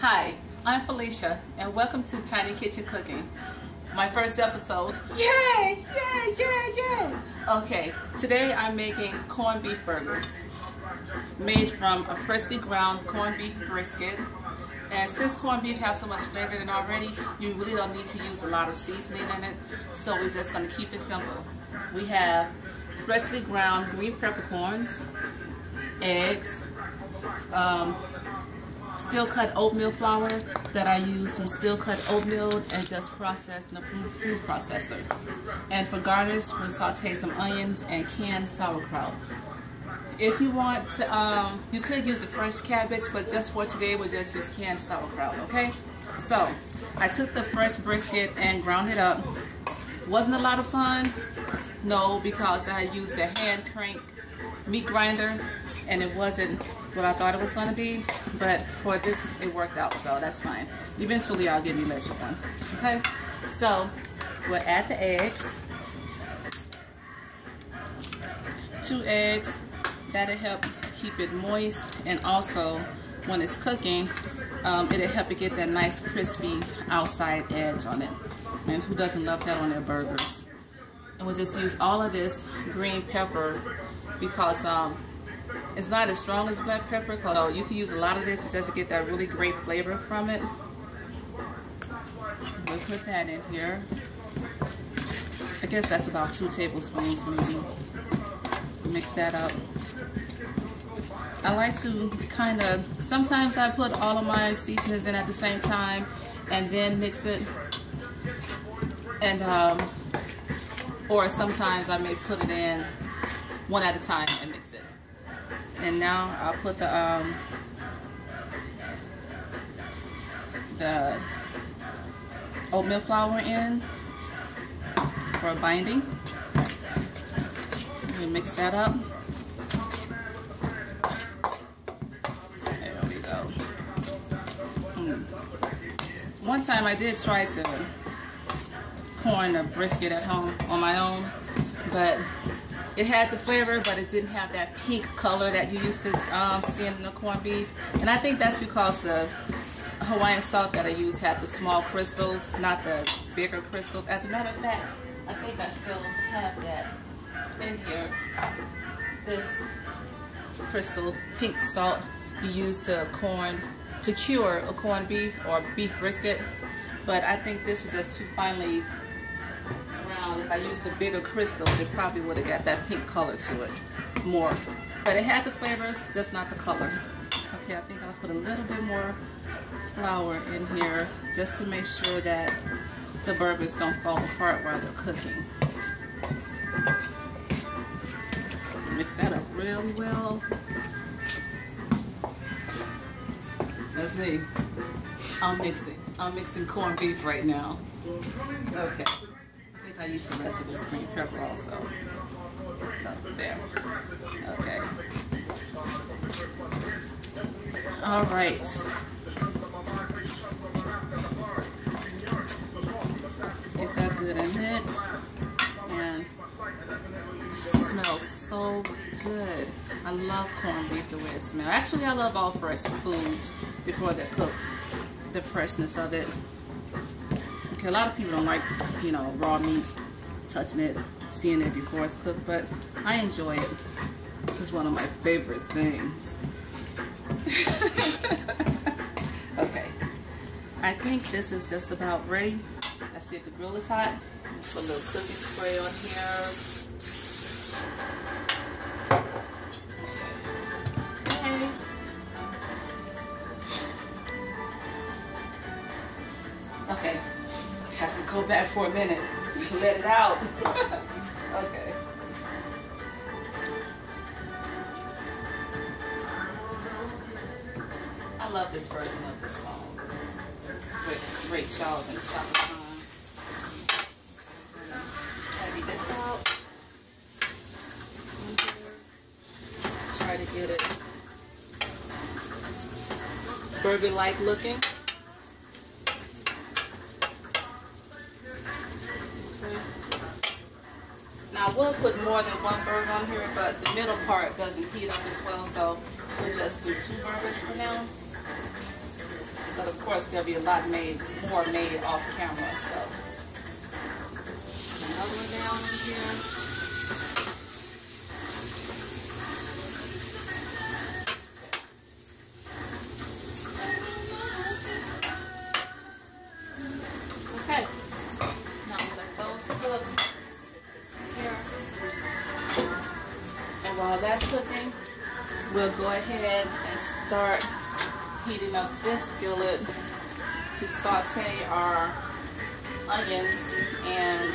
Hi, I'm Felisha, and welcome to Tiny Kitchen Cooking. My first episode. Yay! Yay! Yay! Yay! Okay, today I'm making corned beef burgers made from a freshly ground corned beef brisket. And since corned beef has so much flavor in it already, you really don't need to use a lot of seasoning in it. So we're just going to keep it simple. We have freshly ground green peppercorns, eggs, steel cut oatmeal flour that I use some steel cut oatmeal and just processed in a food processor. And for garnish, we'll saute some onions and canned sauerkraut. If you want to, you could use a fresh cabbage, but just for today, we'll just use canned sauerkraut, okay? So, I took the fresh brisket and ground it up. Wasn't a lot of fun? No, because I used a hand crank meat grinder and it wasn't what I thought it was going to be, but for this it worked out, so that's fine. Eventually I'll get an electric one. Okay, so we'll add the eggs. 2 eggs. That'll help keep it moist, and also when it's cooking, it'll help it get that nice crispy outside edge on it. And who doesn't love that on their burgers? And we'll just use all of this green pepper because it's not as strong as black pepper. So you can use a lot of this just to get that really great flavor from it. We'll put that in here. I guess that's about 2 tablespoons maybe. Mix that up. I like to kind of, sometimes I put all of my seasonings in at the same time and then mix it. And or sometimes I may put it in one at a time and mix it. And now I'll put the oatmeal flour in for binding. We mix that up. There we go. One time I did try to corn a brisket at home on my own, but it had the flavor, but it didn't have that pink color that you used to see in the corned beef. And I think that's because the Hawaiian salt that I use had the small crystals, not the bigger crystals. As a matter of fact, I think I still have that in here. This crystal pink salt you use to cure a corned beef or beef brisket. But I think this was just too finely ground. If I used the bigger crystals, it probably would have got that pink color to it more. But it had the flavor, just not the color. Okay, I think I'll put a little bit more flour in here just to make sure that the burgers don't fall apart while they're cooking. Mix that up really well. That's me. I'm mixing corned beef right now. Okay. I think I used the rest of this green pepper also. So there. Okay. All right. Get that good and mix. And it smells so good. I love corned beef the way it smells. Actually, I love all fresh foods before they're cooked. The freshness of it. Okay, a lot of people don't like, you know, raw meat, touching it, seeing it before it's cooked, but I enjoy it. This is one of my favorite things. Okay, I think this is just about ready. Let's see if the grill is hot. Put a little cookie spray on here. Okay. Okay, I have to go back for a minute to let it out. Okay. I love this version of this song with Ray Charles and Chaka Khan. Heavy this out. Try to get it burger-like looking. Now I will put more than one burger on here, but the middle part doesn't heat up as well, so we'll just do 2 burgers for now. But of course, there'll be a lot more made off camera. So another one down in here. Okay. Now let those cook. Stick this in here. And while that's cooking, we'll go ahead and start heating up this skillet to saute our onions and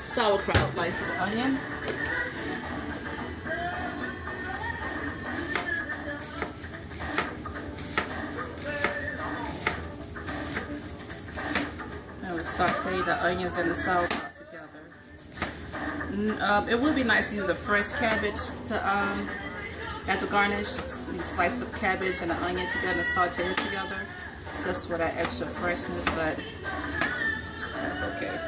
sauerkraut, like the onion. And we'll saute the onions and the sauerkraut. It would be nice to use a fresh cabbage to as a garnish. You slice up cabbage and an onion together and saute it together, just for that extra freshness. But that's okay.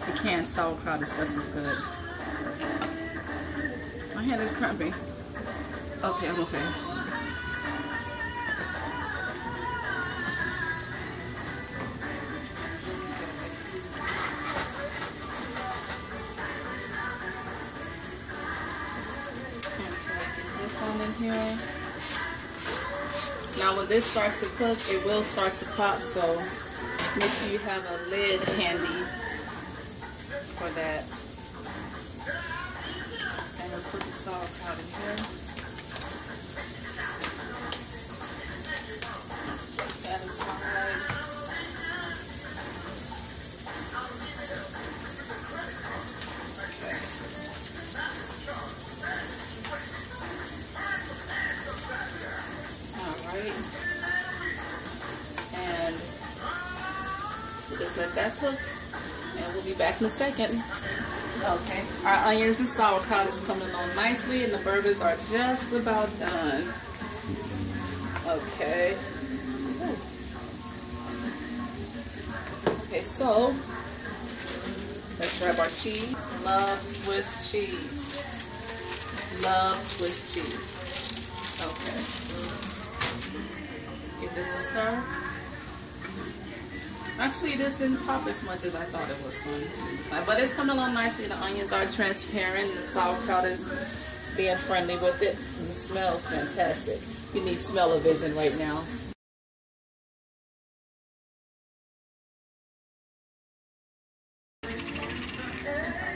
The canned sauerkraut is just as good. My hand is cramping. Okay, I'm okay. In here. Now when this starts to cook, it will start to pop, so make sure you have a lid handy for that. And we'll put the sauerkraut in here. Set that aside. And just let that cook, and we'll be back in a second. Okay, our onions and sauerkraut is coming along nicely, and the burgers are just about done. Okay. Okay, so let's grab our cheese. Love Swiss cheese. Love Swiss cheese. Okay. Give this a stir. Actually, this didn't pop as much as I thought it was going to. But it's coming along nicely. The onions are transparent. The sauerkraut is being friendly with it. And it smells fantastic. You need smell-o-vision right now.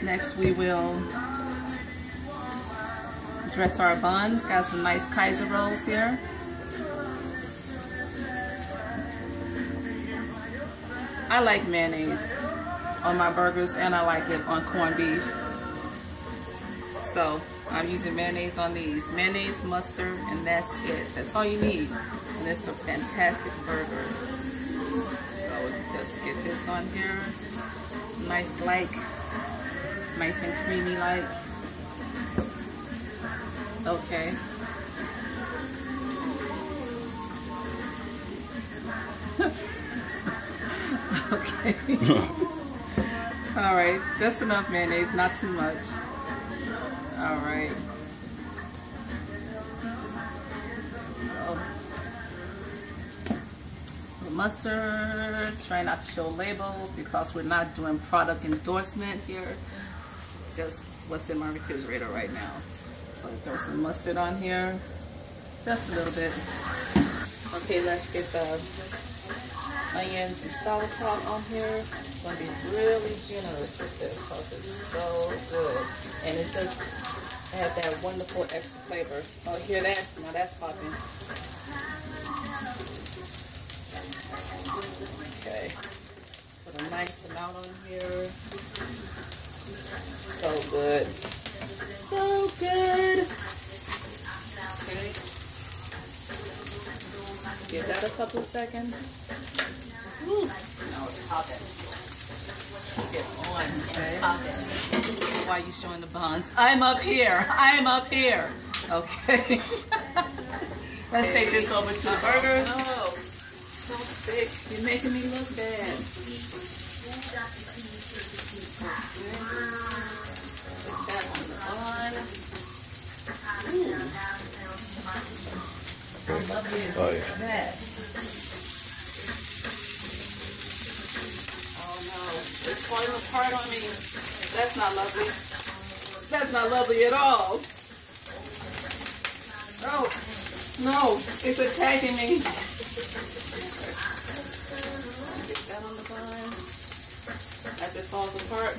Next, we will dress our buns. Got some nice Kaiser rolls here. I like mayonnaise on my burgers, and I like it on corned beef. So I'm using mayonnaise on these. Mayonnaise, mustard, and that's it. That's all you need. And it's a fantastic burger. So just get this on here. Nice and creamy like. Okay. Okay. All right, just enough mayonnaise, not too much. All right. So, mustard. Try not to show labels because we're not doing product endorsement here. Just what's in my refrigerator right now. So throw some mustard on here, just a little bit. Okay, let's get the onions and sauerkraut on here. I'm going to be really generous with this because it's so good. And it just has that wonderful extra flavor. Oh, hear that? Now that's popping. Okay. Put a nice amount on here. So good. So good. Okay. Give that a couple of seconds. Woo. Now it's popping. Get on and popping. Why are you showing the buns? I'm up here. I'm up here. Okay. Let's take this over to the burgers. Oh, so thick. You're making me look bad. Put that on the bun. Ooh. is that? Oh no, it's falling apart on me. That's not lovely. That's not lovely at all. Oh, no, it's attacking me. Get that on the bun as it falls apart.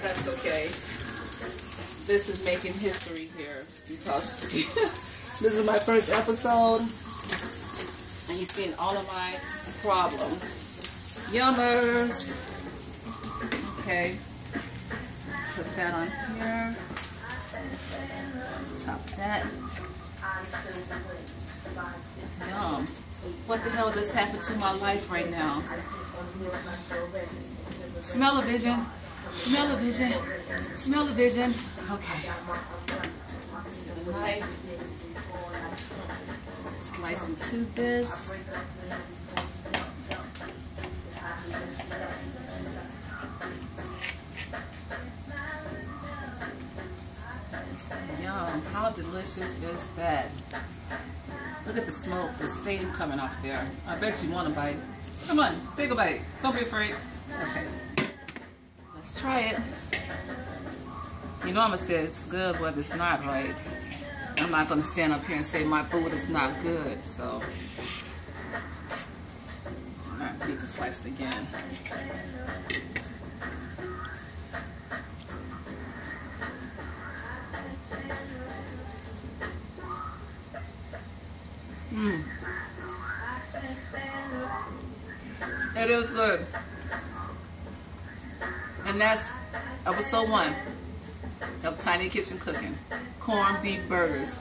That's okay. This is making history here because this is my first episode and you've seen all of my problems. Yummers. Okay. Put that on here. Top that. Yum. What the hell just happened to my life right now? Smell-o-vision. Smell-o-vision. Smell-o-vision. Okay. The knife. Slice into this. Yum. How delicious is that? Look at the smoke, the steam coming off there. I bet you want a bite. Come on, take a bite. Don't be afraid. Okay. Let's try it. You know I'm going to say it's good, but it's not right. I'm not going to stand up here and say my food is not good, so I need to slice it again. It is good. And that's episode 1 of Tiny Kitchen Cooking. Corned beef burgers.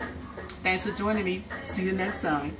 Thanks for joining me. See you next time.